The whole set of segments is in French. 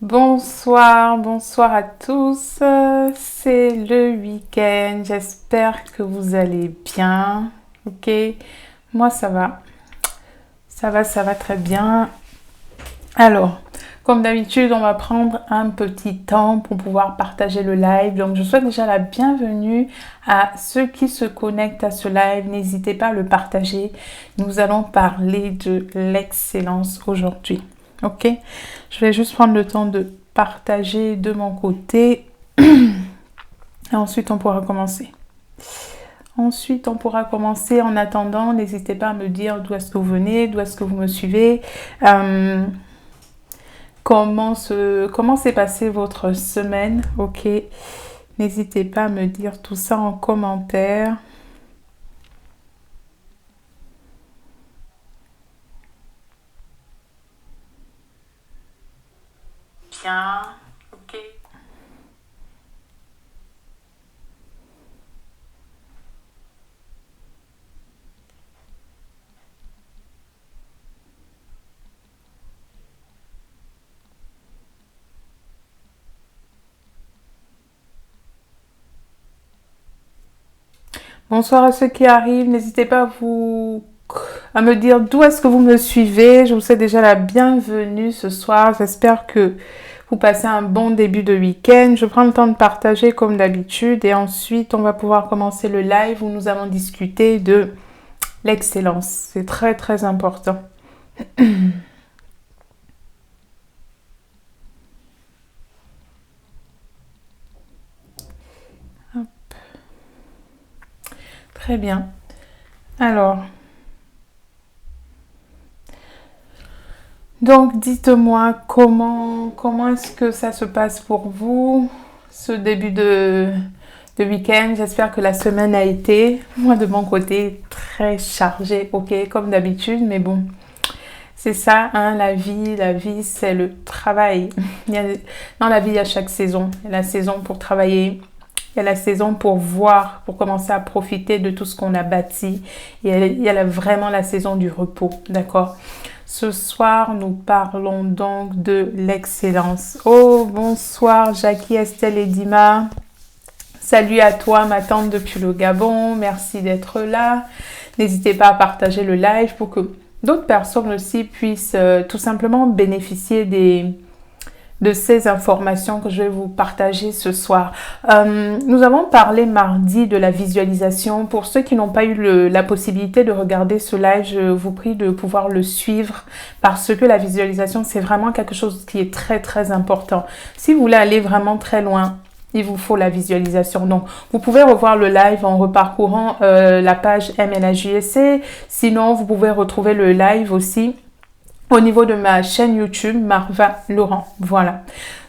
Bonsoir, bonsoir à tous. C'est le week-end. J'espère que vous allez bien. Ok, moi ça va. Ça va très bien. Alors, comme d'habitude, on va prendre un petit temps pour pouvoir partager le live. Donc, je souhaite déjà la bienvenue à ceux qui se connectent à ce live. N'hésitez pas à le partager. Nous allons parler de l'excellence aujourd'hui. Ok, je vais juste prendre le temps de partager de mon côté et ensuite on pourra commencer. En attendant, n'hésitez pas à me dire d'où est-ce que vous venez, d'où est-ce que vous me suivez, comment s'est passée votre semaine. Ok, n'hésitez pas à me dire tout ça en commentaire. Bien, ok. Bonsoir à ceux qui arrivent. N'hésitez pas à me dire d'où est-ce que vous me suivez. Je vous souhaite déjà la bienvenue ce soir. J'espère que vous passez un bon début de week-end. Je prends le temps de partager comme d'habitude et ensuite on va pouvoir commencer le live où nous allons discuter de l'excellence. C'est très très important. Hop. Très bien. Alors, donc dites-moi comment est-ce que ça se passe pour vous ce début de week-end. J'espère que la semaine a été, moi de mon côté, très chargée, ok, comme d'habitude, mais bon, c'est ça, hein, la vie c'est le travail. Dans la vie, il y a chaque saison. Il y a la saison pour travailler, il y a la saison pour voir, pour commencer à profiter de tout ce qu'on a bâti. Il y a vraiment la saison du repos, d'accord? Ce soir, nous parlons donc de l'excellence. Oh, bonsoir Jackie, Estelle et Dima. Salut à toi, ma tante depuis le Gabon. Merci d'être là. N'hésitez pas à partager le live pour que d'autres personnes aussi puissent tout simplement bénéficier de ces informations que je vais vous partager ce soir. Nous avons parlé mardi de la visualisation. Pour ceux qui n'ont pas eu la possibilité de regarder ce live, je vous prie de pouvoir le suivre parce que la visualisation, c'est vraiment quelque chose qui est très très important. Si vous voulez aller vraiment très loin, il vous faut la visualisation. Donc, vous pouvez revoir le live en reparcourant la page MNAJSC. Sinon, vous pouvez retrouver le live aussi au niveau de ma chaîne YouTube, Marva Laurent. Voilà.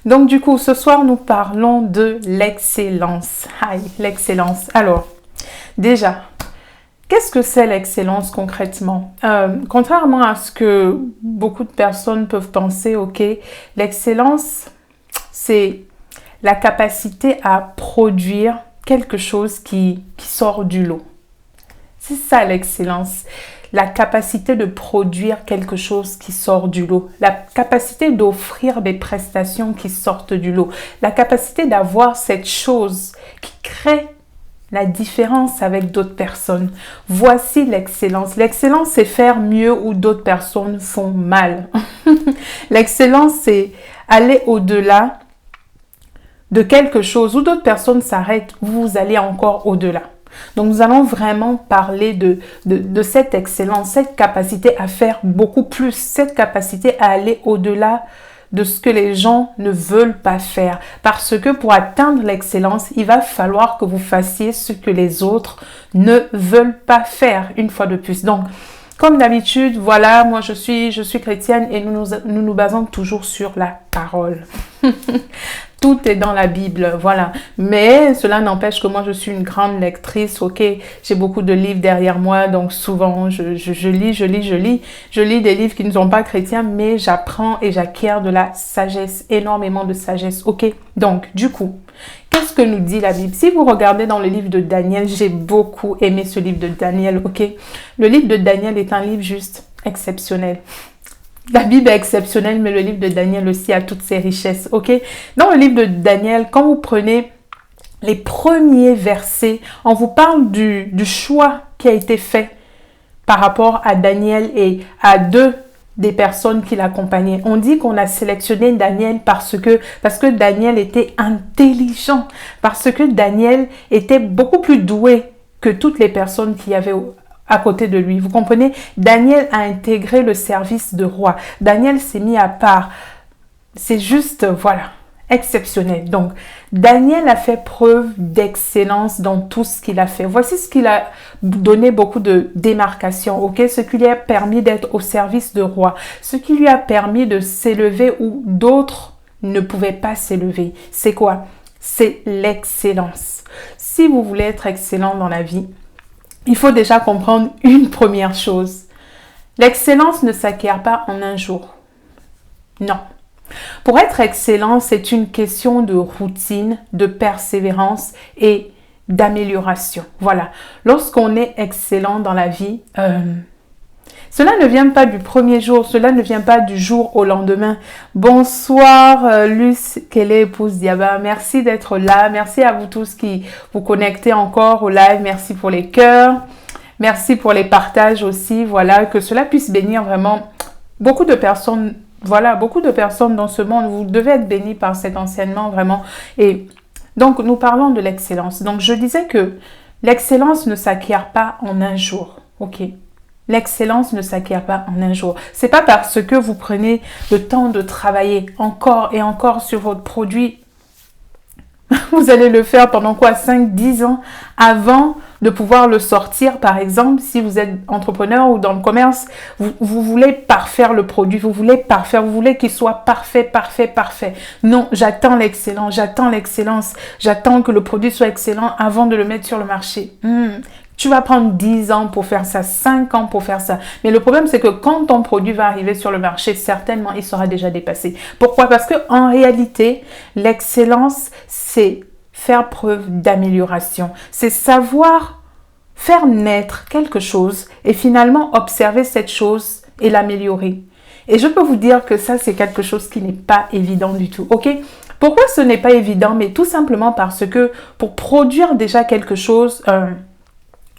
Donc, du coup, ce soir, nous parlons de l'excellence. Aïe, l'excellence. Alors, déjà, qu'est-ce que c'est l'excellence concrètement? Contrairement à ce que beaucoup de personnes peuvent penser, ok, l'excellence, c'est la capacité à produire quelque chose qui sort du lot. C'est ça l'excellence. La capacité de produire quelque chose qui sort du lot. La capacité d'offrir des prestations qui sortent du lot. La capacité d'avoir cette chose qui crée la différence avec d'autres personnes. Voici l'excellence. L'excellence, c'est faire mieux où d'autres personnes font mal. L'excellence, c'est aller au-delà de quelque chose où d'autres personnes s'arrêtent, vous allez encore au-delà. Donc, nous allons vraiment parler de cette excellence, cette capacité à faire beaucoup plus, cette capacité à aller au-delà de ce que les gens ne veulent pas faire. Parce que pour atteindre l'excellence, il va falloir que vous fassiez ce que les autres ne veulent pas faire, une fois de plus. Donc, comme d'habitude, voilà, moi je suis chrétienne et nous basons toujours sur la parole. Tout est dans la Bible, voilà. Mais cela n'empêche que moi, je suis une grande lectrice, ok. J'ai beaucoup de livres derrière moi, donc souvent, je lis. Je lis des livres qui ne sont pas chrétiens, mais j'apprends et j'acquiers de la sagesse, énormément de sagesse, ok. Donc, du coup, qu'est-ce que nous dit la Bible? Si vous regardez dans le livre de Daniel, j'ai beaucoup aimé ce livre de Daniel, ok. Le livre de Daniel est un livre juste exceptionnel. La Bible est exceptionnelle, mais le livre de Daniel aussi a toutes ses richesses, ok? Dans le livre de Daniel, quand vous prenez les premiers versets, on vous parle du choix qui a été fait par rapport à Daniel et à deux des personnes qui l'accompagnaient. On dit qu'on a sélectionné Daniel parce que Daniel était intelligent, parce que Daniel était beaucoup plus doué que toutes les personnes qui avaient à côté de lui. Vous comprenez? Daniel a intégré le service de roi. Daniel s'est mis à part. C'est juste, voilà, exceptionnel. Donc, Daniel a fait preuve d'excellence dans tout ce qu'il a fait. Voici ce qu'il a donné beaucoup de démarcation, ok? Ce qui lui a permis d'être au service de roi. Ce qui lui a permis de s'élever où d'autres ne pouvaient pas s'élever. C'est quoi? C'est l'excellence. Si vous voulez être excellent dans la vie, il faut déjà comprendre une première chose. L'excellence ne s'acquiert pas en un jour. Non. Pour être excellent, c'est une question de routine, de persévérance et d'amélioration. Voilà. Lorsqu'on est excellent dans la vie, cela ne vient pas du premier jour, cela ne vient pas du jour au lendemain. Bonsoir Luce, quelle est épouse Diaba. Merci d'être là. Merci à vous tous qui vous connectez encore au live. Merci pour les cœurs. Merci pour les partages aussi. Voilà, que cela puisse bénir vraiment beaucoup de personnes. Voilà, beaucoup de personnes dans ce monde. Vous devez être bénis par cet enseignement vraiment. Et donc, nous parlons de l'excellence. Donc, je disais que l'excellence ne s'acquiert pas en un jour. Ok? L'excellence ne s'acquiert pas en un jour. C'est pas parce que vous prenez le temps de travailler encore et encore sur votre produit. Vous allez le faire pendant quoi? 5, 10 ans avant de pouvoir le sortir. Par exemple, si vous êtes entrepreneur ou dans le commerce, vous voulez parfaire le produit, vous voulez qu'il soit parfait, parfait, parfait. Non, j'attends l'excellence, j'attends que le produit soit excellent avant de le mettre sur le marché. Tu vas prendre 10 ans pour faire ça, 5 ans pour faire ça. Mais le problème, c'est que quand ton produit va arriver sur le marché, certainement, il sera déjà dépassé. Pourquoi? Parce qu'en réalité, l'excellence, c'est faire preuve d'amélioration. C'est savoir faire naître quelque chose et finalement observer cette chose et l'améliorer. Et je peux vous dire que ça, c'est quelque chose qui n'est pas évident du tout. Ok? Pourquoi ce n'est pas évident? Mais tout simplement parce que pour produire déjà quelque chose,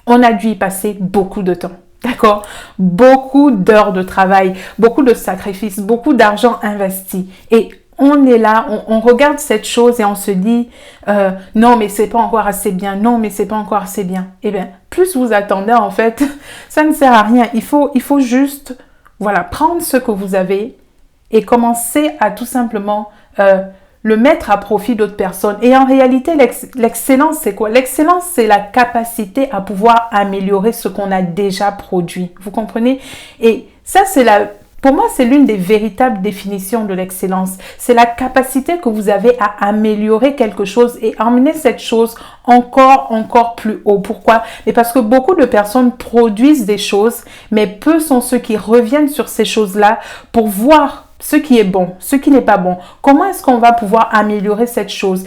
on a dû y passer beaucoup de temps, d'accord? Beaucoup d'heures de travail, beaucoup de sacrifices, beaucoup d'argent investi. Et on est là, on regarde cette chose et on se dit non, mais c'est pas encore assez bien, non, mais c'est pas encore assez bien. Eh bien, plus vous attendez, en fait, ça ne sert à rien. Il faut juste, voilà, prendre ce que vous avez et commencer à tout simplement le mettre à profit d'autres personnes. Et en réalité, l'excellence, c'est quoi? L'excellence, c'est la capacité à pouvoir améliorer ce qu'on a déjà produit. Vous comprenez? Et ça, pour moi, c'est l'une des véritables définitions de l'excellence. C'est la capacité que vous avez à améliorer quelque chose et emmener cette chose encore plus haut. Pourquoi? Et parce que beaucoup de personnes produisent des choses, mais peu sont ceux qui reviennent sur ces choses-là pour voir ce qui est bon, ce qui n'est pas bon. Comment est-ce qu'on va pouvoir améliorer cette chose?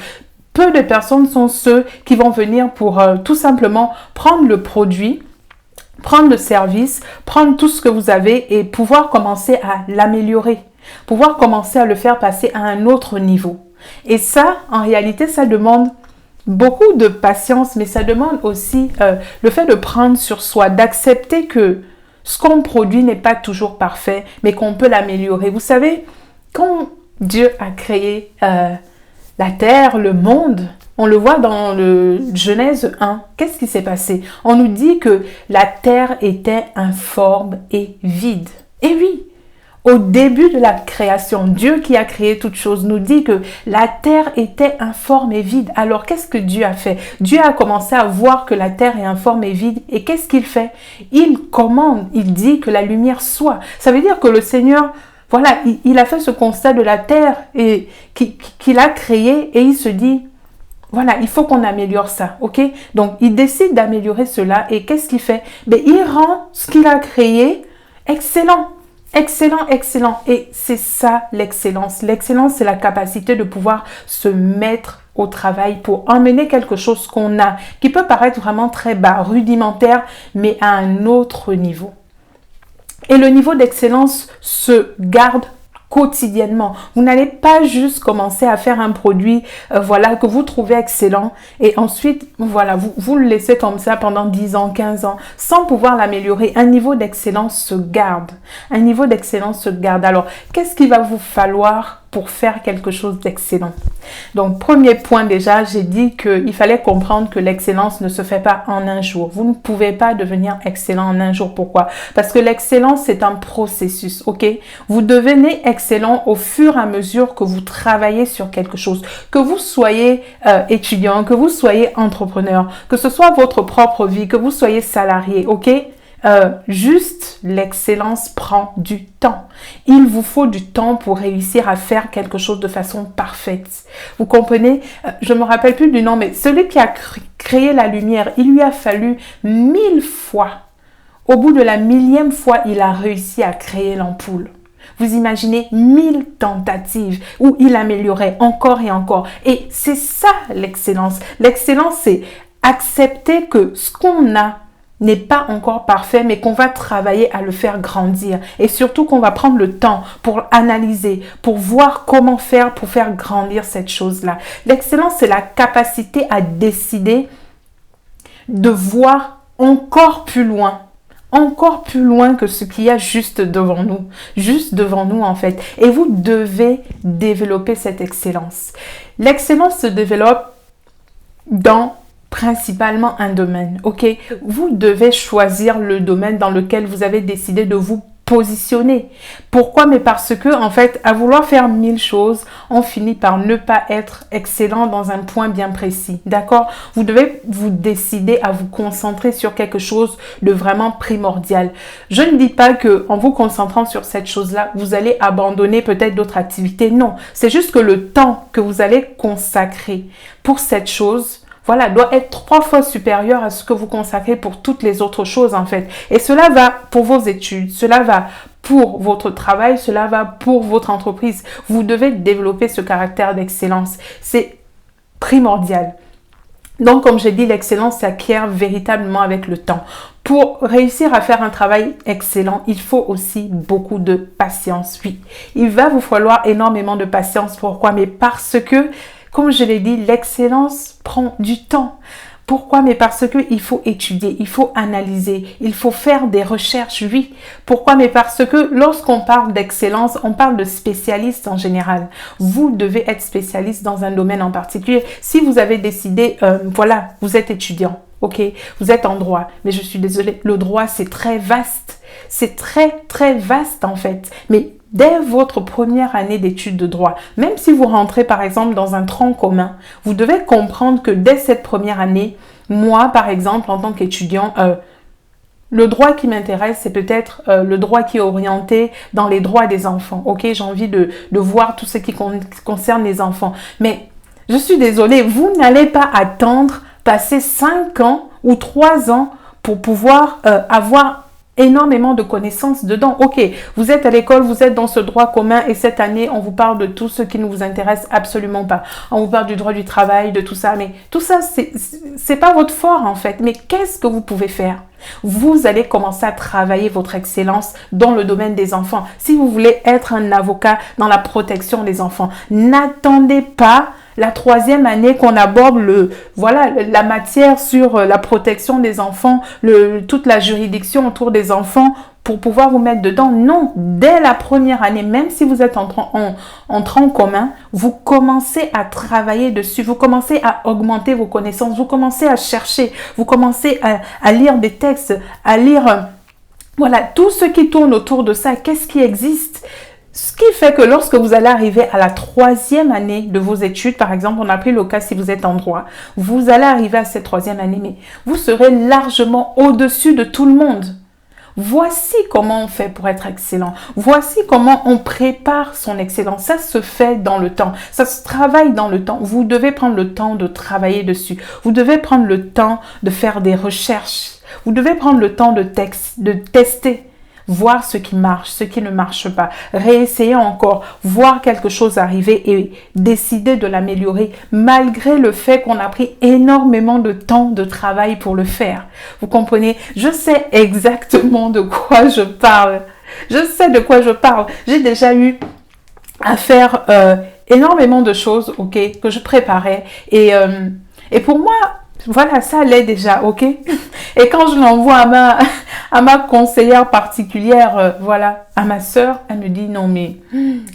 Peu de personnes sont ceux qui vont venir pour tout simplement prendre le produit, prendre le service, prendre tout ce que vous avez et pouvoir commencer à l'améliorer, pouvoir commencer à le faire passer à un autre niveau. Et ça, en réalité, ça demande beaucoup de patience, mais ça demande aussi le fait de prendre sur soi, d'accepter que ce qu'on produit n'est pas toujours parfait, mais qu'on peut l'améliorer. Vous savez, quand Dieu a créé la terre, le monde, on le voit dans le Genèse 1. Qu'est-ce qui s'est passé? On nous dit que la terre était informe et vide. Et oui, au début de la création, Dieu qui a créé toutes choses nous dit que la terre était informe et vide. Alors, qu'est-ce que Dieu a fait? Dieu a commencé à voir que la terre est informe et vide. Et qu'est-ce qu'il fait? Il commande, il dit que la lumière soit. Ça veut dire que le Seigneur, voilà, il a fait ce constat de la terre et qu'il a créé et il se dit, voilà, il faut qu'on améliore ça, ok? Donc, il décide d'améliorer cela et qu'est-ce qu'il fait? Ben, il rend ce qu'il a créé excellent. Excellent, excellent. Et c'est ça l'excellence. L'excellence, c'est la capacité de pouvoir se mettre au travail pour emmener quelque chose qu'on a, qui peut paraître vraiment très bas, rudimentaire, mais à un autre niveau. Et le niveau d'excellence se garde quotidiennement. Vous n'allez pas juste commencer à faire un produit voilà, que vous trouvez excellent et ensuite, voilà, vous le laissez comme ça pendant 10 ans, 15 ans, sans pouvoir l'améliorer. Un niveau d'excellence se garde. Un niveau d'excellence se garde. Alors, qu'est-ce qu'il va vous falloir pour faire quelque chose d'excellent? Donc, premier point déjà, j'ai dit qu'il fallait comprendre que l'excellence ne se fait pas en un jour. Vous ne pouvez pas devenir excellent en un jour. Pourquoi? Parce que l'excellence, c'est un processus, ok? Vous devenez excellent au fur et à mesure que vous travaillez sur quelque chose. Que vous soyez étudiant, que vous soyez entrepreneur, que ce soit votre propre vie, que vous soyez salarié, ok? Juste l'excellence prend du temps. Il vous faut du temps pour réussir à faire quelque chose de façon parfaite. Vous comprenez? Je me rappelle plus du nom, mais celui qui a créé la lumière, il lui a fallu 1000 fois. Au bout de la 1000e fois, il a réussi à créer l'ampoule. Vous imaginez 1000 tentatives où il améliorait encore et encore. Et c'est ça l'excellence. L'excellence, c'est accepter que ce qu'on a n'est pas encore parfait, mais qu'on va travailler à le faire grandir. Et surtout qu'on va prendre le temps pour analyser, pour voir comment faire pour faire grandir cette chose-là. L'excellence, c'est la capacité à décider de voir encore plus loin que ce qu'il y a juste devant nous en fait. Et vous devez développer cette excellence. L'excellence se développe dans principalement un domaine, ok? Vous devez choisir le domaine dans lequel vous avez décidé de vous positionner. Pourquoi? Mais parce que, en fait, à vouloir faire 1000 choses, on finit par ne pas être excellent dans un point bien précis, d'accord? Vous devez vous décider à vous concentrer sur quelque chose de vraiment primordial. Je ne dis pas que en vous concentrant sur cette chose-là, vous allez abandonner peut-être d'autres activités. Non, c'est juste que le temps que vous allez consacrer pour cette chose, voilà, doit être 3 fois supérieur à ce que vous consacrez pour toutes les autres choses en fait. Et cela va pour vos études, cela va pour votre travail, cela va pour votre entreprise. Vous devez développer ce caractère d'excellence. C'est primordial. Donc, comme j'ai dit, l'excellence s'acquiert véritablement avec le temps. Pour réussir à faire un travail excellent, il faut aussi beaucoup de patience. Oui, il va vous falloir énormément de patience. Pourquoi? Mais parce que, comme je l'ai dit, l'excellence prend du temps. Pourquoi? Mais parce qu'il faut étudier, il faut analyser, il faut faire des recherches, oui. Pourquoi? Mais parce que lorsqu'on parle d'excellence, on parle de spécialiste en général. Vous devez être spécialiste dans un domaine en particulier. Si vous avez décidé, voilà, vous êtes étudiant, ok, vous êtes en droit, mais je suis désolée, le droit c'est très vaste. C'est très, très vaste en fait. Mais dès votre première année d'études de droit, même si vous rentrez par exemple dans un tronc commun, vous devez comprendre que dès cette première année, moi par exemple en tant qu'étudiant, le droit qui m'intéresse, c'est peut-être le droit qui est orienté dans les droits des enfants. Ok, j'ai envie de voir tout ce qui concerne les enfants. Mais je suis désolée, vous n'allez pas attendre passer 5 ans ou 3 ans pour pouvoir avoir énormément de connaissances dedans. Ok, vous êtes à l'école, vous êtes dans ce droit commun et cette année, on vous parle de tout ce qui ne vous intéresse absolument pas. On vous parle du droit du travail, de tout ça, mais tout ça, c'est pas votre fort en fait. Mais qu'est-ce que vous pouvez faire? Vous allez commencer à travailler votre excellence dans le domaine des enfants. Si vous voulez être un avocat dans la protection des enfants, n'attendez pas la 3e année qu'on aborde la matière sur la protection des enfants, toute la juridiction autour des enfants pour pouvoir vous mettre dedans. Non, dès la première année, même si vous êtes en tronc commun, vous commencez à travailler dessus, vous commencez à augmenter vos connaissances, vous commencez à chercher, vous commencez à lire des textes, à lire voilà, tout ce qui tourne autour de ça, qu'est-ce qui existe. Ce qui fait que lorsque vous allez arriver à la 3e année de vos études, par exemple, on a pris le cas si vous êtes en droit, vous allez arriver à cette 3e année, mais vous serez largement au-dessus de tout le monde. Voici comment on fait pour être excellent. Voici comment on prépare son excellence. Ça se fait dans le temps. Ça se travaille dans le temps. Vous devez prendre le temps de travailler dessus. Vous devez prendre le temps de faire des recherches. Vous devez prendre le temps de tester. Voir ce qui marche, ce qui ne marche pas, réessayer encore, voir quelque chose arriver et décider de l'améliorer malgré le fait qu'on a pris énormément de temps de travail pour le faire. Vous comprenez? Je sais exactement de quoi je parle. Je sais de quoi je parle. J'ai déjà eu à faire énormément de choses, ok, que je préparais. Et pour moi, voilà, ça allait déjà, ok. Et quand je l'envoie à ma conseillère particulière, voilà, à ma sœur, elle me dit non mais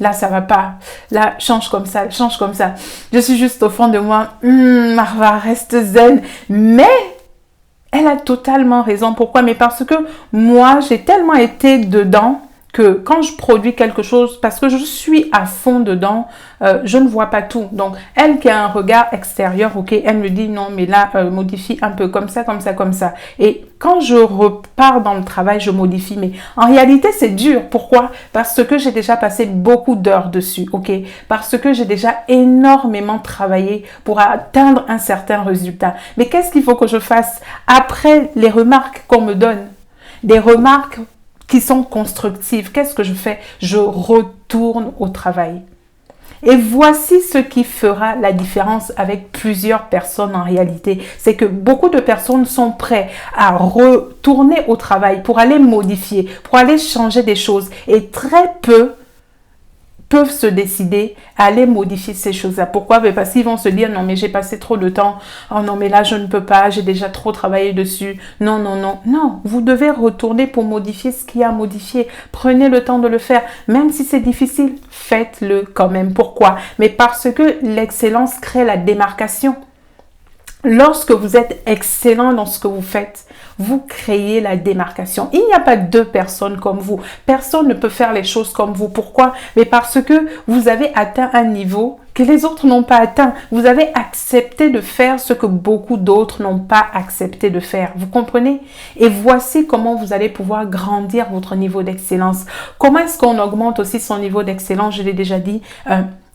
là ça va pas, là change comme ça, change comme ça. Je suis juste au fond de moi, Marwa, reste zen. Mais elle a totalement raison. Pourquoi? Mais parce que moi, j'ai tellement été dedans que quand je produis quelque chose, parce que je suis à fond dedans, je ne vois pas tout. Donc, elle qui a un regard extérieur, ok, elle me dit non, mais là, modifie un peu comme ça, comme ça, comme ça. Et quand je repars dans le travail, je modifie. Mais en réalité, c'est dur. Pourquoi? Parce que j'ai déjà passé beaucoup d'heures dessus, ok? Parce que j'ai déjà énormément travaillé pour atteindre un certain résultat. Mais qu'est-ce qu'il faut que je fasse après les remarques qu'on me donne? Des remarques qui sont constructives. Qu'est-ce que je fais? Je retourne au travail. Et voici ce qui fera la différence avec plusieurs personnes en réalité. C'est que beaucoup de personnes sont prêtes à retourner au travail pour aller modifier, pour aller changer des choses. Et très peu peuvent se décider à aller modifier ces choses-là. Pourquoi? Parce qu'ils vont se dire, non, mais j'ai passé trop de temps. Oh non, mais là, je ne peux pas. J'ai déjà trop travaillé dessus. Non, non, non. Non, vous devez retourner pour modifier ce qu'il y a à modifier. Prenez le temps de le faire. Même si c'est difficile, faites-le quand même. Pourquoi? Mais parce que l'excellence crée la démarcation. Lorsque vous êtes excellent dans ce que vous faites, vous créez la démarcation. Il n'y a pas deux personnes comme vous. Personne ne peut faire les choses comme vous. Pourquoi? Mais parce que vous avez atteint un niveau que les autres n'ont pas atteint. Vous avez accepté de faire ce que beaucoup d'autres n'ont pas accepté de faire. Vous comprenez? Et voici comment vous allez pouvoir grandir votre niveau d'excellence. Comment est-ce qu'on augmente aussi son niveau d'excellence? Je l'ai déjà dit.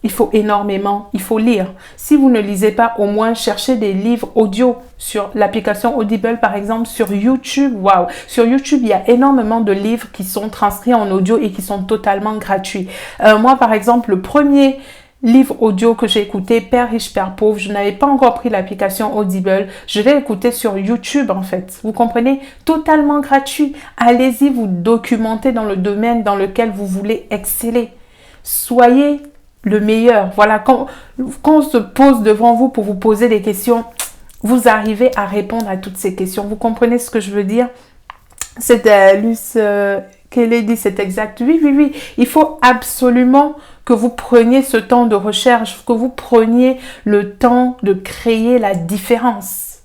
Il faut énormément, il faut lire. Si vous ne lisez pas, au moins cherchez des livres audio sur l'application Audible, par exemple, sur YouTube. Waouh! Sur YouTube, il y a énormément de livres qui sont transcrits en audio et qui sont totalement gratuits. Moi, par exemple, le premier livre audio que j'ai écouté, Père riche, Père pauvre, je n'avais pas encore pris l'application Audible. Je l'ai écouté sur YouTube, en fait. Vous comprenez? Totalement gratuit. Allez-y, vous documentez dans le domaine dans lequel vous voulez exceller. Soyez le meilleur. Voilà, quand on se pose devant vous pour vous poser des questions, vous arrivez à répondre à toutes ces questions. Vous comprenez ce que je veux dire? C'est Luce Kelly dit, c'est exact. Oui, oui, oui. Il faut absolument que vous preniez ce temps de recherche, que vous preniez le temps de créer la différence.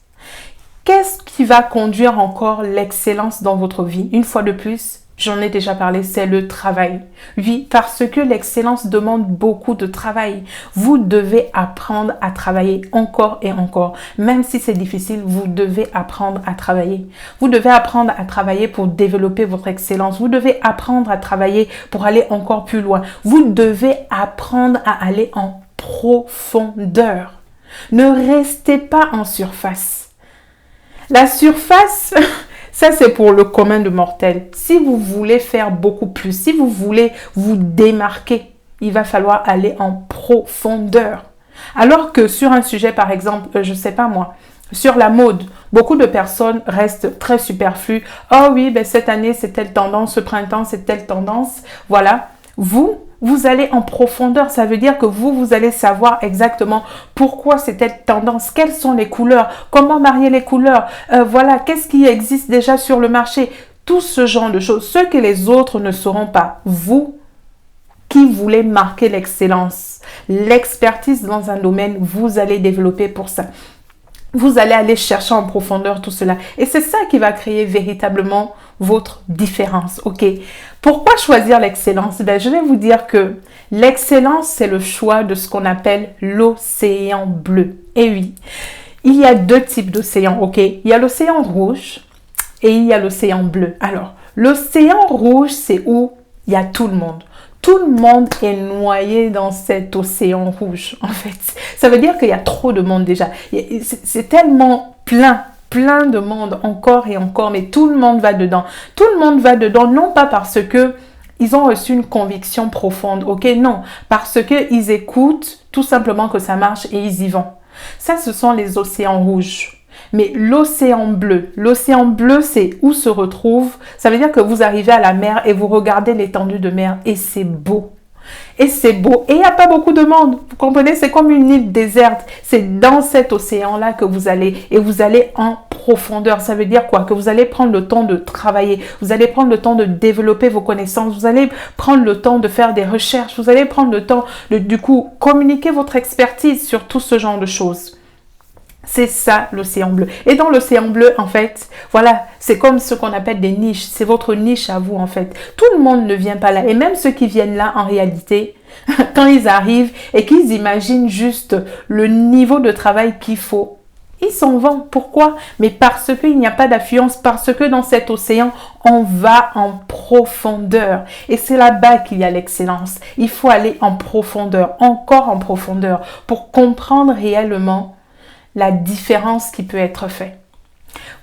Qu'est-ce qui va conduire encore l'excellence dans votre vie? Une fois de plus, j'en ai déjà parlé, c'est le travail. Oui, parce que l'excellence demande beaucoup de travail. Vous devez apprendre à travailler encore et encore. Même si c'est difficile, vous devez apprendre à travailler. Vous devez apprendre à travailler pour développer votre excellence. Vous devez apprendre à travailler pour aller encore plus loin. Vous devez apprendre à aller en profondeur. Ne restez pas en surface. La surface... Ça, c'est pour le commun de mortels. Si vous voulez faire beaucoup plus, si vous voulez vous démarquer, il va falloir aller en profondeur. Alors que sur un sujet, par exemple, je ne sais pas moi, sur la mode, beaucoup de personnes restent très superflues. Oh oui, ben cette année, c'est telle tendance, ce printemps, c'est telle tendance. Voilà. Vous allez en profondeur, ça veut dire que vous allez savoir exactement pourquoi c'est telle tendance, quelles sont les couleurs, comment marier les couleurs, voilà, qu'est-ce qui existe déjà sur le marché, tout ce genre de choses, ce que les autres ne sauront pas. Vous qui voulez marquer l'excellence, l'expertise dans un domaine, vous allez développer pour ça. Vous allez aller chercher en profondeur tout cela. Et c'est ça qui va créer véritablement votre différence. Ok. Pourquoi choisir l'excellence? Ben, je vais vous dire que l'excellence, c'est le choix de ce qu'on appelle l'océan bleu. Et oui, il y a deux types d'océans. Ok. Il y a l'océan rouge et il y a l'océan bleu. Alors, l'océan rouge, c'est où il y a tout le monde. Tout le monde est noyé dans cet océan rouge, en fait. Ça veut dire qu'il y a trop de monde déjà. C'est tellement plein de monde, encore et encore, mais tout le monde va dedans. Tout le monde va dedans, non pas parce que ils ont reçu une conviction profonde, ok? Non, parce qu'ils écoutent tout simplement que ça marche et ils y vont. Ça, ce sont les océans rouges. Mais l'océan bleu, c'est où se retrouve. Ça veut dire que vous arrivez à la mer et vous regardez l'étendue de mer et c'est beau. Et c'est beau. Et il n'y a pas beaucoup de monde. Vous comprenez? C'est comme une île déserte. C'est dans cet océan-là que vous allez. Et vous allez en profondeur. Ça veut dire quoi? Que vous allez prendre le temps de travailler. Vous allez prendre le temps de développer vos connaissances. Vous allez prendre le temps de faire des recherches. Vous allez prendre le temps de, du coup, communiquer votre expertise sur tout ce genre de choses. C'est ça, l'océan bleu. Et dans l'océan bleu, en fait, voilà, c'est comme ce qu'on appelle des niches. C'est votre niche à vous, en fait. Tout le monde ne vient pas là. Et même ceux qui viennent là, en réalité, quand ils arrivent et qu'ils imaginent juste le niveau de travail qu'il faut, ils s'en vont. Pourquoi? Mais parce qu'il n'y a pas d'affluence, parce que dans cet océan, on va en profondeur. Et c'est là-bas qu'il y a l'excellence. Il faut aller en profondeur, encore en profondeur, pour comprendre réellement la différence qui peut être faite.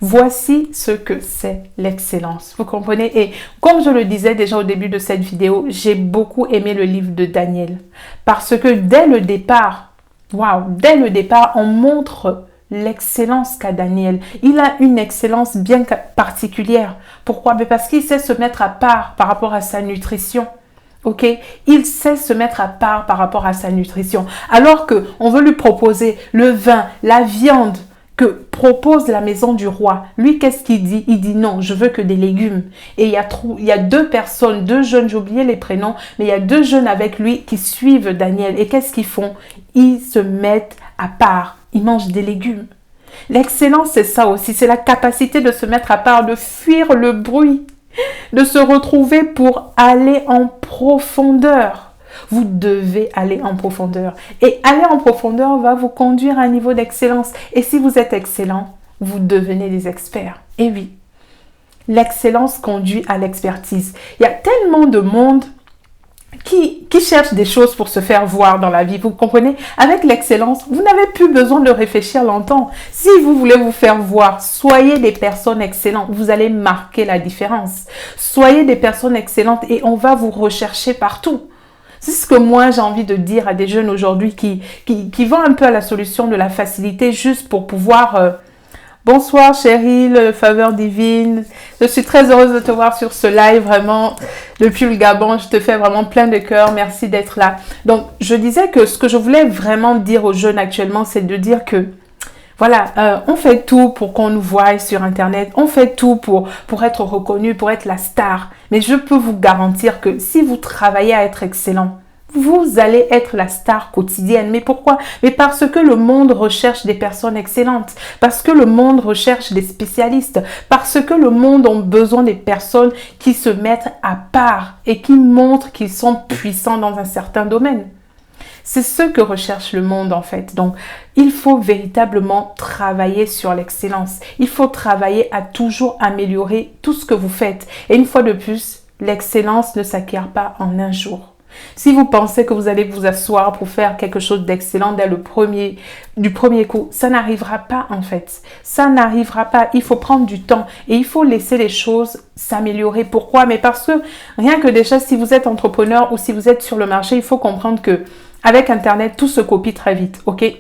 Voici ce que c'est l'excellence. Vous comprenez? Et comme je le disais déjà au début de cette vidéo, j'ai beaucoup aimé le livre de Daniel. Parce que dès le départ, dès le départ, on montre l'excellence qu'a Daniel. Il a une excellence bien particulière. Pourquoi? Parce qu'il sait se mettre à part par rapport à sa nutrition. Ok, il sait se mettre à part par rapport à sa nutrition. Alors que on veut lui proposer le vin, la viande que propose la maison du roi. Lui, qu'est-ce qu'il dit? Il dit non, je veux que des légumes. Et il y a deux personnes, deux jeunes, j'ai oublié les prénoms, mais il y a deux jeunes avec lui qui suivent Daniel. Et qu'est-ce qu'ils font? Ils se mettent à part. Ils mangent des légumes. L'excellence, c'est ça aussi. C'est la capacité de se mettre à part, de fuir le bruit, de se retrouver pour aller en profondeur. Vous devez aller en profondeur. Et aller en profondeur va vous conduire à un niveau d'excellence. Et si vous êtes excellent, vous devenez des experts. Et oui, l'excellence conduit à l'expertise. Il y a tellement de monde qui cherche des choses pour se faire voir dans la vie. Vous comprenez? Avec l'excellence, vous n'avez plus besoin de réfléchir longtemps. Si vous voulez vous faire voir, soyez des personnes excellentes. Vous allez marquer la différence. Soyez des personnes excellentes et on va vous rechercher partout. C'est ce que moi j'ai envie de dire à des jeunes aujourd'hui qui vont un peu à la solution de la facilité juste pour pouvoir... Bonsoir Cheryl, faveur divine. Je suis très heureuse de te voir sur ce live, vraiment, depuis le Gabon. Je te fais vraiment plein de cœur. Merci d'être là. Donc, je disais que ce que je voulais vraiment dire aux jeunes actuellement, c'est de dire que, voilà, on fait tout pour qu'on nous voie sur Internet. On fait tout pour être reconnu, pour être la star. Mais je peux vous garantir que si vous travaillez à être excellent, vous allez être la star quotidienne. Mais pourquoi? Mais parce que le monde recherche des personnes excellentes. Parce que le monde recherche des spécialistes. Parce que le monde a besoin des personnes qui se mettent à part et qui montrent qu'ils sont puissants dans un certain domaine. C'est ce que recherche le monde en fait. Donc, il faut véritablement travailler sur l'excellence. Il faut travailler à toujours améliorer tout ce que vous faites. Et une fois de plus, l'excellence ne s'acquiert pas en un jour. Si vous pensez que vous allez vous asseoir pour faire quelque chose d'excellent dès du premier coup, ça n'arrivera pas en fait. Ça n'arrivera pas. Il faut prendre du temps et il faut laisser les choses s'améliorer. Pourquoi? Mais parce que rien que déjà, si vous êtes entrepreneur ou si vous êtes sur le marché, il faut comprendre que avec Internet, tout se copie très vite, ok?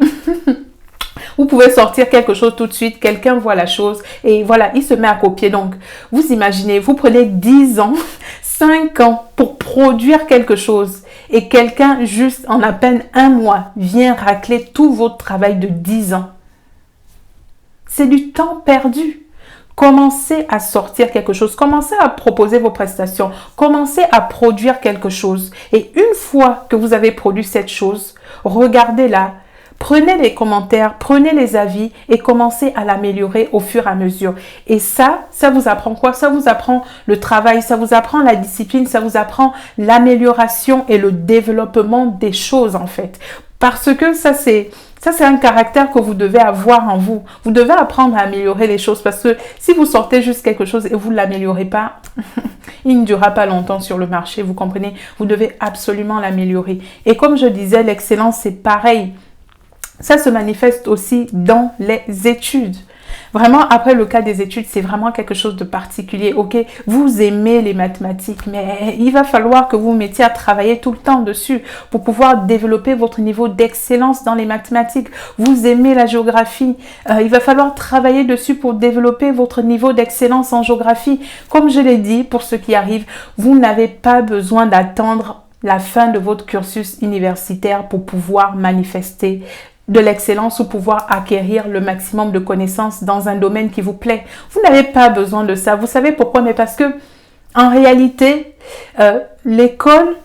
Vous pouvez sortir quelque chose tout de suite, quelqu'un voit la chose et voilà, il se met à copier. Donc, vous imaginez, vous prenez 10 ans, 5 ans pour produire quelque chose et quelqu'un, juste en à peine un mois, vient racler tout votre travail de 10 ans. C'est du temps perdu. Commencez à sortir quelque chose, commencez à proposer vos prestations, commencez à produire quelque chose. Et une fois que vous avez produit cette chose, regardez-la. Prenez les commentaires, prenez les avis et commencez à l'améliorer au fur et à mesure. Et ça vous apprend quoi? Ça vous apprend le travail, ça vous apprend la discipline, ça vous apprend l'amélioration et le développement des choses en fait. Parce que ça c'est un caractère que vous devez avoir en vous. Vous devez apprendre à améliorer les choses parce que si vous sortez juste quelque chose et vous ne l'améliorez pas, il ne durera pas longtemps sur le marché, vous comprenez? Vous devez absolument l'améliorer. Et comme je disais, l'excellence c'est pareil. Ça se manifeste aussi dans les études. Vraiment, après le cas des études, c'est vraiment quelque chose de particulier. Ok, vous aimez les mathématiques, mais il va falloir que vous vous mettiez à travailler tout le temps dessus pour pouvoir développer votre niveau d'excellence dans les mathématiques. Vous aimez la géographie, il va falloir travailler dessus pour développer votre niveau d'excellence en géographie. Comme je l'ai dit, pour ceux qui arrivent, vous n'avez pas besoin d'attendre la fin de votre cursus universitaire pour pouvoir manifester de l'excellence ou pouvoir acquérir le maximum de connaissances dans un domaine qui vous plaît. Vous n'avez pas besoin de ça. Vous savez pourquoi? Mais parce que en réalité, l'école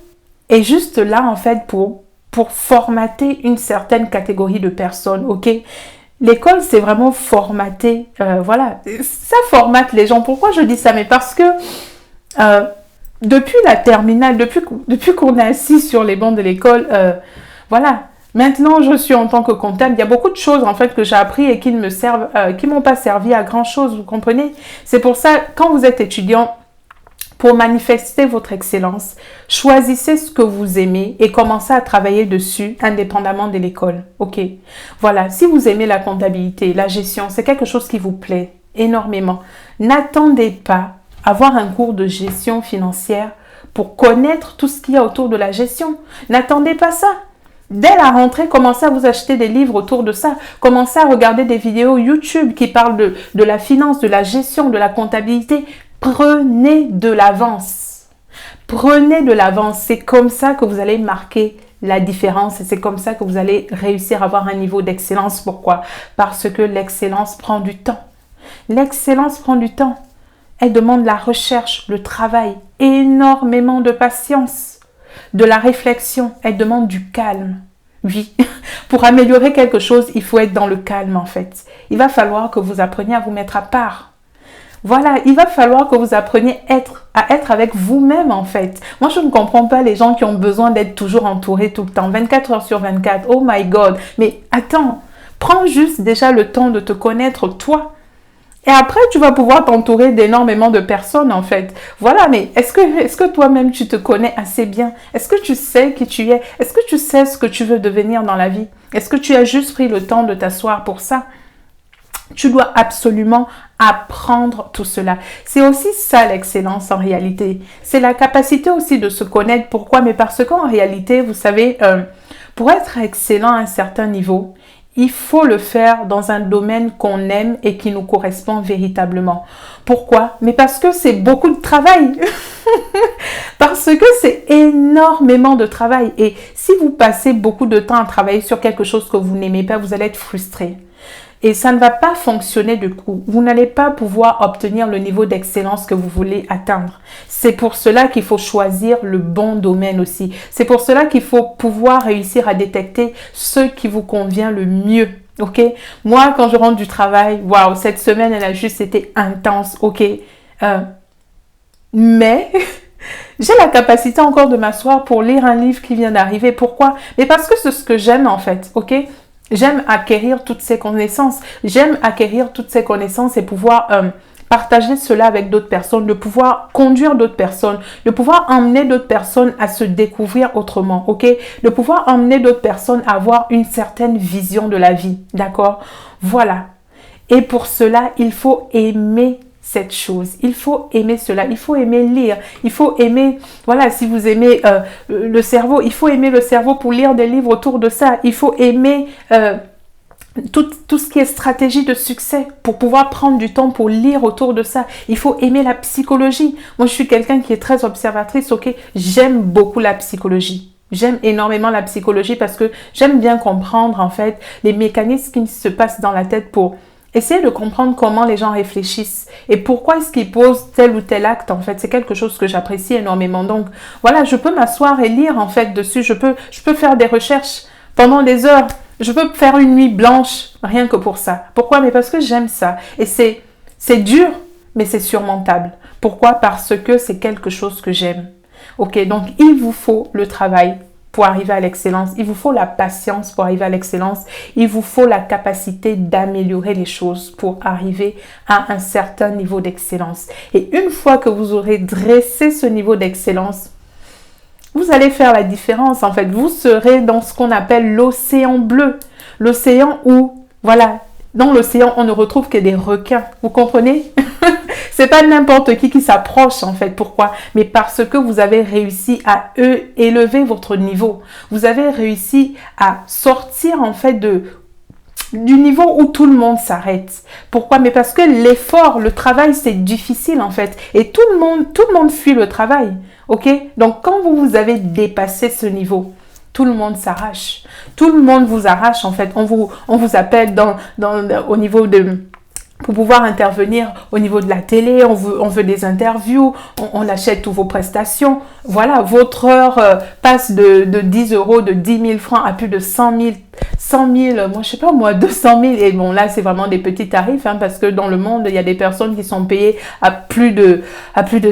est juste là en fait pour formater une certaine catégorie de personnes, ok? L'école, c'est vraiment formater, voilà, ça formate les gens. Pourquoi je dis ça? Mais parce que depuis la terminale, depuis qu'on est assis sur les bancs de l'école, voilà. Maintenant, je suis en tant que comptable. Il y a beaucoup de choses en fait que j'ai appris et qui ne me servent, qui m'ont pas servi à grand chose. Vous comprenez? C'est pour ça, quand vous êtes étudiant, pour manifester votre excellence, choisissez ce que vous aimez et commencez à travailler dessus indépendamment de l'école. Ok? Voilà. Si vous aimez la comptabilité, la gestion, c'est quelque chose qui vous plaît énormément. N'attendez pas avoir un cours de gestion financière pour connaître tout ce qu'il y a autour de la gestion. N'attendez pas ça. Dès la rentrée, commencez à vous acheter des livres autour de ça. Commencez à regarder des vidéos YouTube qui parlent de la finance, de la gestion, de la comptabilité. Prenez de l'avance. Prenez de l'avance. C'est comme ça que vous allez marquer la différence et c'est comme ça que vous allez réussir à avoir un niveau d'excellence. Pourquoi? Parce que l'excellence prend du temps. L'excellence prend du temps. Elle demande la recherche, le travail, énormément de patience. De la réflexion, elle demande du calme. Oui, pour améliorer quelque chose, il faut être dans le calme en fait. Il va falloir que vous appreniez à vous mettre à part. Voilà, il va falloir que vous appreniez à être avec vous-même en fait. Moi, je ne comprends pas les gens qui ont besoin d'être toujours entourés tout le temps, 24 heures sur 24. Oh my God, mais attends, prends juste déjà le temps de te connaître toi. Et après, tu vas pouvoir t'entourer d'énormément de personnes, en fait. Voilà, mais est-ce que toi-même, tu te connais assez bien? Est-ce que tu sais qui tu es? Est-ce que tu sais ce que tu veux devenir dans la vie? Est-ce que tu as juste pris le temps de t'asseoir pour ça? Tu dois absolument apprendre tout cela. C'est aussi ça l'excellence en réalité. C'est la capacité aussi de se connaître. Pourquoi? Mais parce qu'en réalité, vous savez, pour être excellent à un certain niveau, il faut le faire dans un domaine qu'on aime et qui nous correspond véritablement. Pourquoi? Mais parce que c'est beaucoup de travail. Parce que c'est énormément de travail. Et si vous passez beaucoup de temps à travailler sur quelque chose que vous n'aimez pas, vous allez être frustré. Et ça ne va pas fonctionner du coup. Vous n'allez pas pouvoir obtenir le niveau d'excellence que vous voulez atteindre. C'est pour cela qu'il faut choisir le bon domaine aussi. C'est pour cela qu'il faut pouvoir réussir à détecter ce qui vous convient le mieux. Ok? Moi, quand je rentre du travail, waouh, cette semaine, elle a juste été intense. Ok? Mais j'ai la capacité encore de m'asseoir pour lire un livre qui vient d'arriver. Pourquoi? Mais parce que c'est ce que j'aime en fait. Ok? J'aime acquérir toutes ces connaissances. J'aime acquérir toutes ces connaissances et pouvoir partager cela avec d'autres personnes, de pouvoir conduire d'autres personnes, de pouvoir emmener d'autres personnes à se découvrir autrement, ok? De pouvoir emmener d'autres personnes à avoir une certaine vision de la vie, d'accord? Voilà. Et pour cela, il faut aimer cette chose. Il faut aimer cela. Il faut aimer lire. Il faut aimer, voilà, si vous aimez le cerveau, il faut aimer le cerveau pour lire des livres autour de ça. Il faut aimer tout ce qui est stratégie de succès pour pouvoir prendre du temps pour lire autour de ça. Il faut aimer la psychologie. Moi, je suis quelqu'un qui est très observatrice, ok? J'aime beaucoup la psychologie. J'aime énormément la psychologie parce que j'aime bien comprendre, en fait, les mécanismes qui se passent dans la tête pour essayer de comprendre comment les gens réfléchissent et pourquoi est-ce qu'ils posent tel ou tel acte, en fait. C'est quelque chose que j'apprécie énormément. Donc, voilà, je peux m'asseoir et lire, en fait, dessus. Je peux faire des recherches pendant des heures. Je peux faire une nuit blanche, rien que pour ça. Pourquoi? Mais parce que j'aime ça. Et c'est dur, mais c'est surmontable. Pourquoi? Parce que c'est quelque chose que j'aime. Ok, donc il vous faut le travail pour arriver à l'excellence. Il vous faut la patience pour arriver à l'excellence. Il vous faut la capacité d'améliorer les choses pour arriver à un certain niveau d'excellence. Et une fois que vous aurez dressé ce niveau d'excellence, vous allez faire la différence. En fait, vous serez dans ce qu'on appelle l'océan bleu. L'océan où, voilà, dans l'océan, on ne retrouve que des requins. Vous comprenez? C'est pas n'importe qui s'approche en fait. Pourquoi? Mais parce que vous avez réussi à élever votre niveau. Vous avez réussi à sortir en fait du niveau où tout le monde s'arrête. Pourquoi? Mais parce que l'effort, le travail, c'est difficile en fait. Et tout le monde fuit le travail. Ok? Donc quand vous avez dépassé ce niveau, tout le monde s'arrache. Tout le monde vous arrache en fait. On vous appelle au niveau de... Pour pouvoir intervenir au niveau de la télé, on veut des interviews, on achète toutes vos prestations. Voilà, votre heure passe de 10 euros, de 10 000 francs à plus de 100 000, moi je sais pas moi, 200 000. Et bon là, c'est vraiment des petits tarifs hein, parce que dans le monde, il y a des personnes qui sont payées à plus de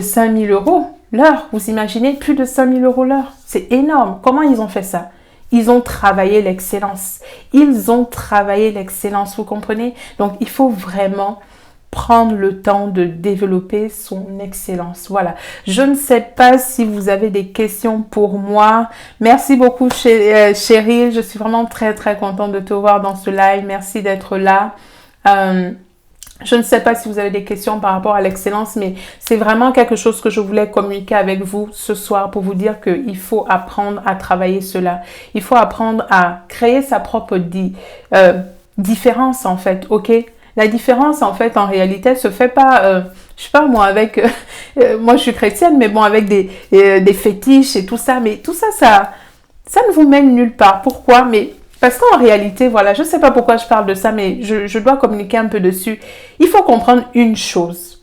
5 000 euros l'heure. Vous imaginez, plus de 5 000 euros l'heure. C'est énorme. Comment ils ont fait ça? Ils ont travaillé l'excellence. Ils ont travaillé l'excellence, vous comprenez? Donc, il faut vraiment prendre le temps de développer son excellence. Voilà. Je ne sais pas si vous avez des questions pour moi. Merci beaucoup, Cheryl. Je suis vraiment très, très contente de te voir dans ce live. Merci d'être là. Je ne sais pas si vous avez des questions par rapport à l'excellence, mais c'est vraiment quelque chose que je voulais communiquer avec vous ce soir pour vous dire qu'il faut apprendre à travailler cela. Il faut apprendre à créer sa propre différence en fait, ok? La différence en fait, en réalité, se fait pas, je sais pas moi, avec, moi je suis chrétienne, mais bon, avec des fétiches et tout ça, mais tout ça, ça ne vous mène nulle part. Pourquoi? Mais parce qu'en réalité, voilà, je ne sais pas pourquoi je parle de ça, mais je dois communiquer un peu dessus. Il faut comprendre une chose.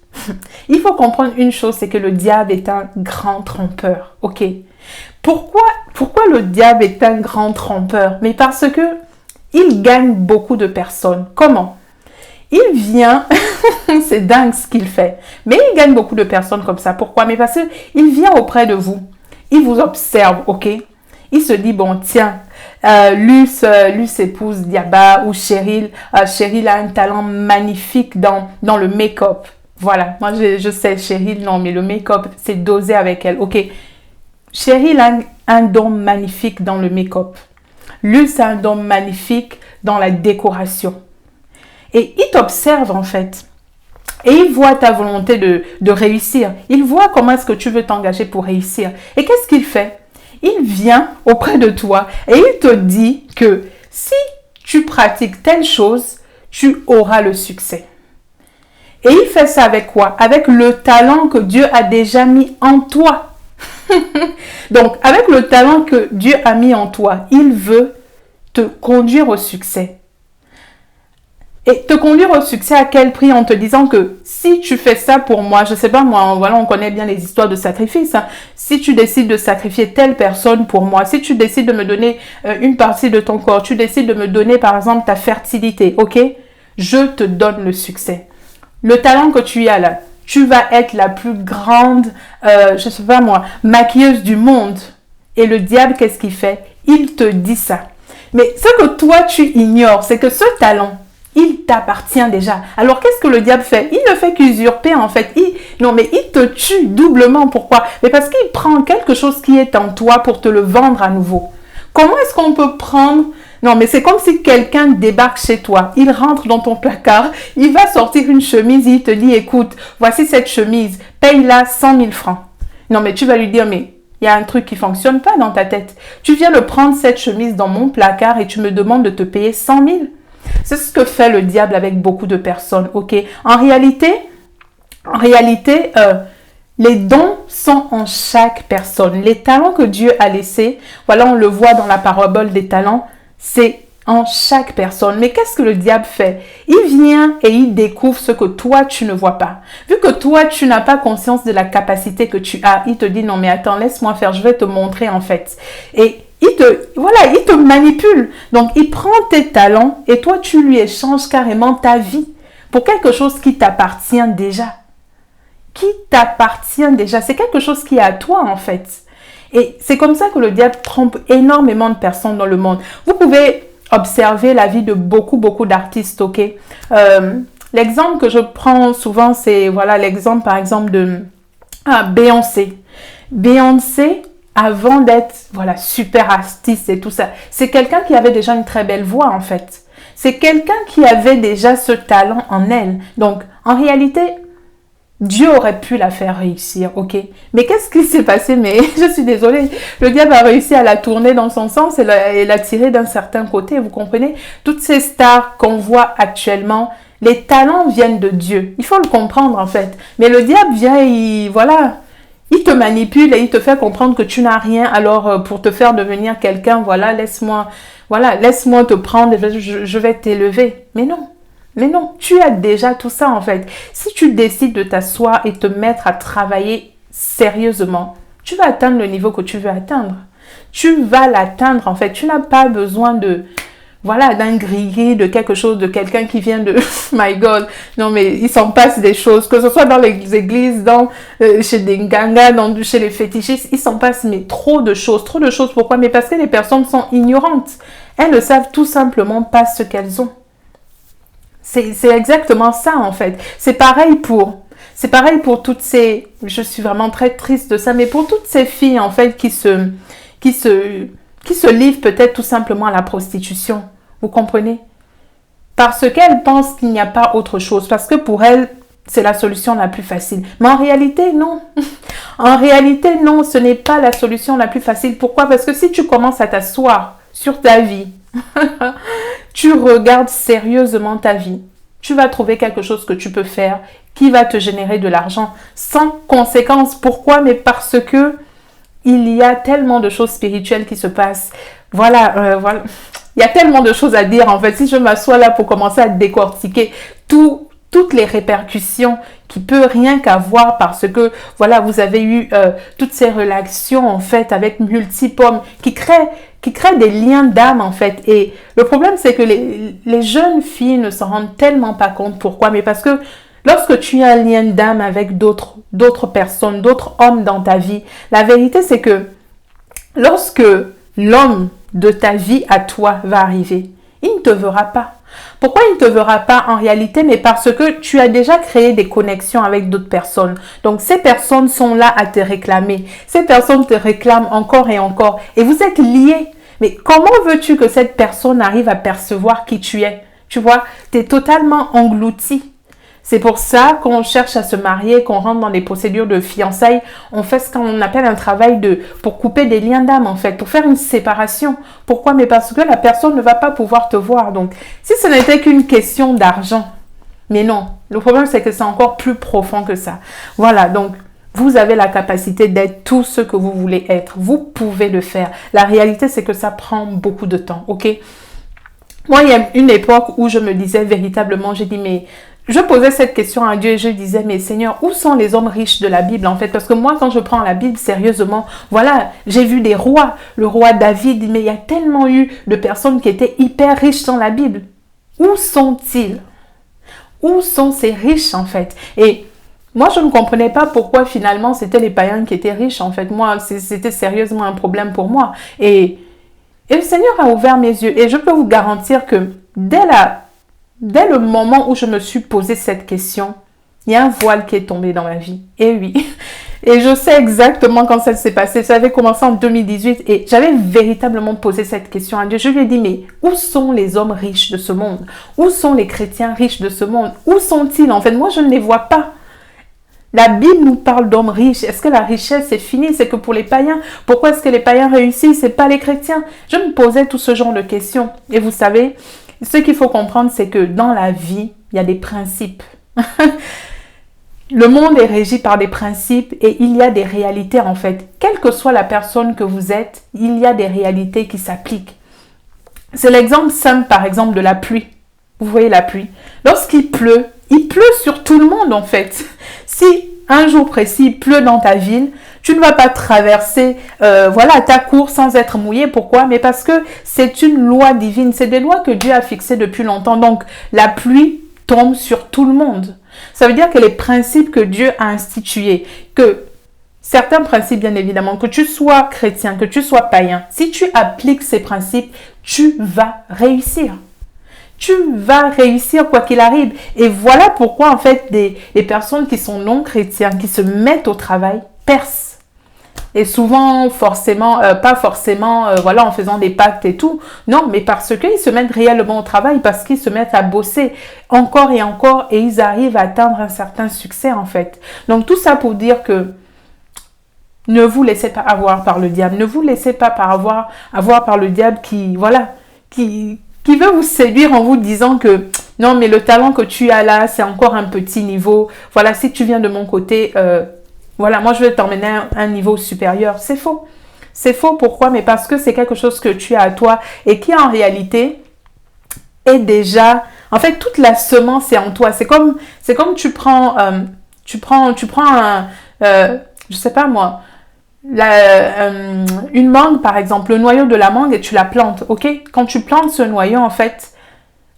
Il faut comprendre une chose, c'est que le diable est un grand trompeur, ok? Pourquoi le diable est un grand trompeur? Mais parce que il gagne beaucoup de personnes. Comment? Il vient, c'est dingue ce qu'il fait, mais il gagne beaucoup de personnes comme ça. Pourquoi? Mais parce qu'il vient auprès de vous. Il vous observe, ok? Il se dit, bon, tiens, Luce épouse Diaba ou Cheryl. Cheryl a un talent magnifique dans le make-up. Voilà, moi je sais, Cheryl, non, mais le make-up, c'est dosé avec elle. Ok, Cheryl a un don magnifique dans le make-up. Luce a un don magnifique dans la décoration. Et il t'observe en fait. Et il voit ta volonté de réussir. Il voit comment est-ce que tu veux t'engager pour réussir. Et qu'est-ce qu'il fait? Il vient auprès de toi et il te dit que si tu pratiques telle chose, tu auras le succès. Et il fait ça avec quoi? Avec le talent que Dieu a déjà mis en toi. Donc, avec le talent que Dieu a mis en toi, il veut te conduire au succès. Et te conduire au succès à quel prix? En te disant que si tu fais ça pour moi, je sais pas moi, voilà, on connaît bien les histoires de sacrifice. Hein. Si tu décides de sacrifier telle personne pour moi, si tu décides de me donner une partie de ton corps, tu décides de me donner par exemple ta fertilité, ok? Je te donne le succès. Le talent que tu as là, tu vas être la plus grande, je sais pas moi, maquilleuse du monde. Et le diable, qu'est-ce qu'il fait? Il te dit ça. Mais ce que toi tu ignores, c'est que ce talent, il t'appartient déjà. Alors, qu'est-ce que le diable fait? Il ne fait qu'usurper, en fait. Non, mais il te tue doublement. Pourquoi? Mais parce qu'il prend quelque chose qui est en toi pour te le vendre à nouveau. Comment est-ce qu'on peut prendre... Non, mais c'est comme si quelqu'un débarque chez toi. Il rentre dans ton placard. Il va sortir une chemise et il te dit, écoute, voici cette chemise. Paye-la 100 000 francs. Non, mais tu vas lui dire, mais il y a un truc qui ne fonctionne pas dans ta tête. Tu viens de prendre cette chemise dans mon placard et tu me demandes de te payer 100 000. C'est ce que fait le diable avec beaucoup de personnes, ok? En réalité, les dons sont en chaque personne. Les talents que Dieu a laissés, voilà, on le voit dans la parabole des talents, c'est en chaque personne. Mais qu'est-ce que le diable fait? Il vient et il découvre ce que toi, tu ne vois pas. Vu que toi, tu n'as pas conscience de la capacité que tu as, il te dit, non mais attends, laisse-moi faire, je vais te montrer en fait. Et il te manipule. Donc, il prend tes talents et toi, tu lui échanges carrément ta vie pour quelque chose qui t'appartient déjà. Qui t'appartient déjà. C'est quelque chose qui est à toi, en fait. Et c'est comme ça que le diable trompe énormément de personnes dans le monde. Vous pouvez observer la vie de beaucoup d'artistes, ok? L'exemple que je prends souvent, c'est, voilà, l'exemple, par exemple, de Beyoncé. Beyoncé, avant d'être, voilà, super artiste et tout ça, c'est quelqu'un qui avait déjà une très belle voix, en fait. C'est quelqu'un qui avait déjà ce talent en elle. Donc, en réalité, Dieu aurait pu la faire réussir, ok? Mais qu'est-ce qui s'est passé? Mais je suis désolée, le diable a réussi à la tourner dans son sens et la tirer d'un certain côté, vous comprenez? Toutes ces stars qu'on voit actuellement, les talents viennent de Dieu. Il faut le comprendre en fait. Mais le diable vient et il te manipule et il te fait comprendre que tu n'as rien. Alors pour te faire devenir quelqu'un, laisse-moi te prendre, je vais t'élever. Mais non, tu as déjà tout ça en fait. Si tu décides de t'asseoir et te mettre à travailler sérieusement, tu vas atteindre le niveau que tu veux atteindre. Tu vas l'atteindre en fait. Tu n'as pas besoin d'un grillé, de quelque chose, de quelqu'un qui vient de... My God, non mais il s'en passe des choses, que ce soit dans les églises, chez des gangas, chez les fétichistes, il s'en passe mais trop de choses. Pourquoi? Mais parce que les personnes sont ignorantes. Elles ne savent tout simplement pas ce qu'elles ont. C'est exactement ça en fait. C'est pareil pour toutes ces... Je suis vraiment très triste de ça, mais pour toutes ces filles en fait qui se livrent peut-être tout simplement à la prostitution. Vous comprenez? Parce qu'elles pensent qu'il n'y a pas autre chose. Parce que pour elles, c'est la solution la plus facile. Mais en réalité, non. En réalité, non, ce n'est pas la solution la plus facile. Pourquoi? Parce que si tu commences à t'asseoir sur ta vie, tu regardes sérieusement ta vie, tu vas trouver quelque chose que tu peux faire qui va te générer de l'argent sans conséquence. Pourquoi? Mais parce que il y a tellement de choses spirituelles qui se passent. Voilà. Il y a tellement de choses à dire. En fait, si je m'assois là pour commencer à décortiquer toutes les répercussions qui peut rien qu'avoir parce que, vous avez eu toutes ces relations, en fait, avec multiples hommes qui créent des liens d'âme, en fait. Et le problème, c'est que les jeunes filles ne s'en rendent tellement pas compte. Pourquoi? Mais parce que lorsque tu as un lien d'âme avec d'autres personnes, d'autres hommes dans ta vie, la vérité, c'est que lorsque l'homme de ta vie à toi va arriver, il ne te verra pas. Pourquoi il ne te verra pas en réalité? Mais parce que tu as déjà créé des connexions avec d'autres personnes. Donc, ces personnes sont là à te réclamer. Ces personnes te réclament encore et encore. Et vous êtes liés. Mais comment veux-tu que cette personne arrive à percevoir qui tu es? Tu vois, tu es totalement englouti. C'est pour ça qu'on cherche à se marier, qu'on rentre dans des procédures de fiançailles. On fait ce qu'on appelle un travail pour couper des liens d'âme, en fait, pour faire une séparation. Pourquoi? Mais parce que la personne ne va pas pouvoir te voir. Donc, si ce n'était qu'une question d'argent, mais non. Le problème, c'est que c'est encore plus profond que ça. Voilà, donc, vous avez la capacité d'être tout ce que vous voulez être. Vous pouvez le faire. La réalité, c'est que ça prend beaucoup de temps, ok? Moi, il y a une époque où je me disais véritablement, j'ai dit, mais... Je posais cette question à Dieu et je disais, mais Seigneur, où sont les hommes riches de la Bible en fait? Parce que moi, quand je prends la Bible sérieusement, j'ai vu des rois, le roi David, mais il y a tellement eu de personnes qui étaient hyper riches dans la Bible. Où sont-ils? Où sont ces riches en fait? Et moi, je ne comprenais pas pourquoi finalement c'était les païens qui étaient riches en fait. Moi, c'était sérieusement un problème pour moi. Et le Seigneur a ouvert mes yeux et je peux vous garantir que dès le moment où je me suis posé cette question, il y a un voile qui est tombé dans ma vie. Et oui. Et je sais exactement quand ça s'est passé. Ça avait commencé en 2018 et j'avais véritablement posé cette question à Dieu. Je lui ai dit, mais où sont les hommes riches de ce monde? Où sont les chrétiens riches de ce monde? Où sont-ils? En fait, moi, je ne les vois pas. La Bible nous parle d'hommes riches. Est-ce que la richesse est finie? C'est que pour les païens. Pourquoi est-ce que les païens réussissent et pas les chrétiens? Je me posais tout ce genre de questions. Et vous savez, ce qu'il faut comprendre, c'est que dans la vie, il y a des principes. Le monde est régi par des principes et il y a des réalités en fait. Quelle que soit la personne que vous êtes, il y a des réalités qui s'appliquent. C'est l'exemple simple par exemple de la pluie. Vous voyez la pluie. Lorsqu'il pleut, il pleut sur tout le monde en fait. Si un jour précis il pleut dans ta ville, tu ne vas pas traverser ta cour sans être mouillé. Pourquoi? Mais parce que c'est une loi divine. C'est des lois que Dieu a fixées depuis longtemps. Donc, la pluie tombe sur tout le monde. Ça veut dire que les principes que Dieu a institués, que certains principes, bien évidemment, que tu sois chrétien, que tu sois païen, si tu appliques ces principes, tu vas réussir. Tu vas réussir quoi qu'il arrive. Et voilà pourquoi, en fait, les personnes qui sont non chrétiennes, qui se mettent au travail, percent. Et souvent, forcément, pas forcément, voilà, en faisant des pactes et tout. Non, mais parce qu'ils se mettent réellement au travail, parce qu'ils se mettent à bosser encore et ils arrivent à atteindre un certain succès, en fait. Donc, tout ça pour dire que ne vous laissez pas avoir par le diable. Ne vous laissez pas avoir par le diable qui, voilà, qui veut vous séduire en vous disant que non, mais le talent que tu as là, c'est encore un petit niveau. Voilà, si tu viens de mon côté, voilà, moi je vais t'emmener à un niveau supérieur. C'est faux. C'est faux, pourquoi? Mais parce que c'est quelque chose que tu as à toi et qui en réalité est déjà... En fait, toute la semence est en toi. C'est comme tu prends un... je sais pas moi, une mangue par exemple, le noyau de la mangue et tu la plantes, ok? Quand tu plantes ce noyau, en fait,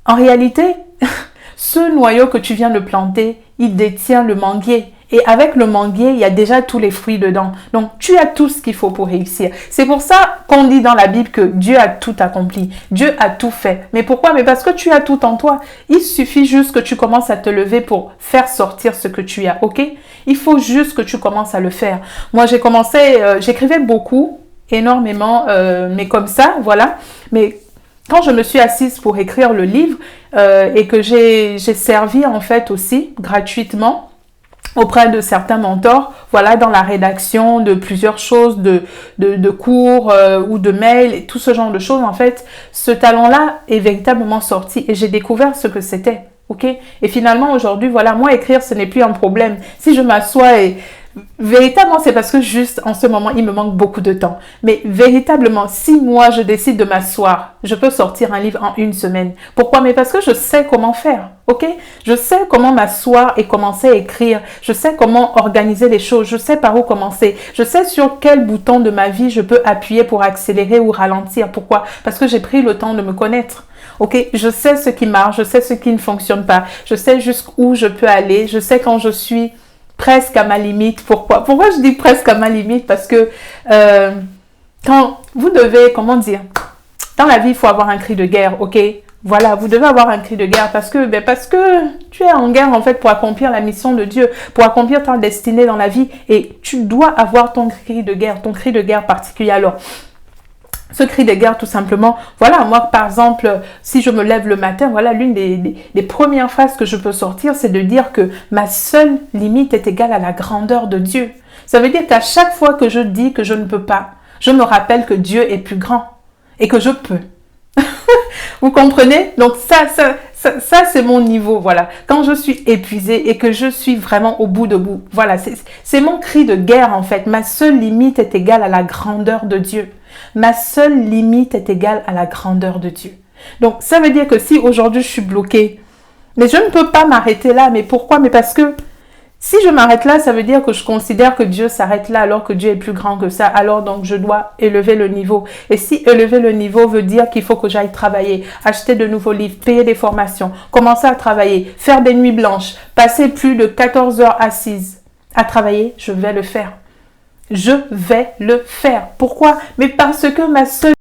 en réalité, ce noyau que tu viens de planter, il détient le manguier. Et avec le manguier, il y a déjà tous les fruits dedans. Donc, tu as tout ce qu'il faut pour réussir. C'est pour ça qu'on dit dans la Bible que Dieu a tout accompli. Dieu a tout fait. Mais pourquoi? Mais parce que tu as tout en toi. Il suffit juste que tu commences à te lever pour faire sortir ce que tu as, ok? Il faut juste que tu commences à le faire. Moi, j'ai commencé, j'écrivais beaucoup, énormément, mais comme ça, voilà. Mais quand je me suis assise pour écrire le livre et que j'ai servi en fait aussi gratuitement auprès de certains mentors, voilà, dans la rédaction de plusieurs choses, de cours ou de mails, et tout ce genre de choses, en fait, ce talent-là est véritablement sorti et j'ai découvert ce que c'était, ok? Et finalement, aujourd'hui, voilà, moi, écrire, ce n'est plus un problème. Si je m'assois et... Véritablement, c'est parce que juste en ce moment, il me manque beaucoup de temps. Mais véritablement, si moi, je décide de m'asseoir, je peux sortir un livre en une semaine. Pourquoi? Mais parce que je sais comment faire, ok? Je sais comment m'asseoir et commencer à écrire. Je sais comment organiser les choses. Je sais par où commencer. Je sais sur quel bouton de ma vie je peux appuyer pour accélérer ou ralentir. Pourquoi? Parce que j'ai pris le temps de me connaître. Ok, je sais ce qui marche, je sais ce qui ne fonctionne pas. Je sais jusqu'où je peux aller. Je sais quand je suis presque à ma limite. Pourquoi je dis presque à ma limite? Parce que quand vous devez, comment dire, dans la vie, il faut avoir un cri de guerre, ok? Voilà, vous devez avoir un cri de guerre parce que tu es en guerre en fait pour accomplir la mission de Dieu, pour accomplir ta destinée dans la vie et tu dois avoir ton cri de guerre particulier. Alors, ce cri de guerre, tout simplement, voilà, moi, par exemple, si je me lève le matin, voilà, l'une des premières phrases que je peux sortir, c'est de dire que ma seule limite est égale à la grandeur de Dieu. Ça veut dire qu'à chaque fois que je dis que je ne peux pas, je me rappelle que Dieu est plus grand et que je peux. Vous comprenez? Donc ça c'est mon niveau, voilà. Quand je suis épuisée et que je suis vraiment au bout de bout, voilà, c'est mon cri de guerre en fait. Ma seule limite est égale à la grandeur de Dieu. Ma seule limite est égale à la grandeur de Dieu. Donc ça veut dire que si aujourd'hui je suis bloquée, mais je ne peux pas m'arrêter là, mais pourquoi? Mais parce que si je m'arrête là, ça veut dire que je considère que Dieu s'arrête là alors que Dieu est plus grand que ça. Alors donc je dois élever le niveau. Et si élever le niveau veut dire qu'il faut que j'aille travailler, acheter de nouveaux livres, payer des formations, commencer à travailler, faire des nuits blanches, passer plus de 14 heures assise à travailler, je vais le faire. Je vais le faire. Pourquoi? Mais parce que ma seule